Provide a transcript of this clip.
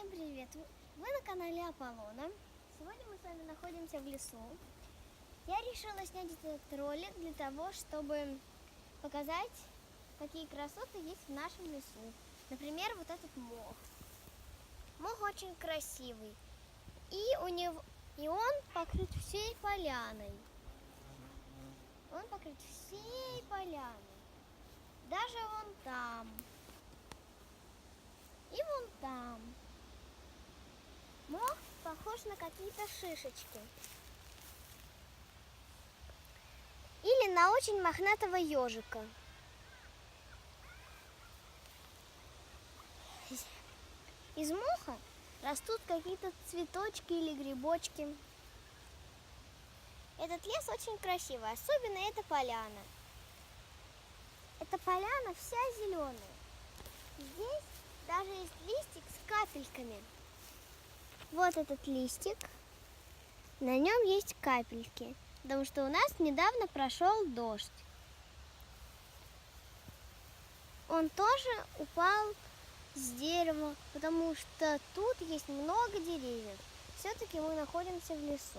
Всем привет! Вы на канале Аполлона. Сегодня мы с вами находимся в лесу. Я решила снять этот ролик для того, чтобы показать, какие красоты есть в нашем лесу. Например, вот этот мох. Мох очень красивый. И он покрыт всей поляной. Он покрыт всей поляной. Даже вон там. И вон там. Мох похож на какие-то шишечки. Или на очень мохнатого ежика. Из моха растут какие-то цветочки или грибочки. Этот лес очень красивый, особенно эта поляна. Эта поляна вся зеленая. Здесь даже есть листик с капельками. Вот этот листик. На нем есть капельки, потому что у нас недавно прошел дождь. Он тоже упал с дерева, потому что тут есть много деревьев. Все-таки мы находимся в лесу.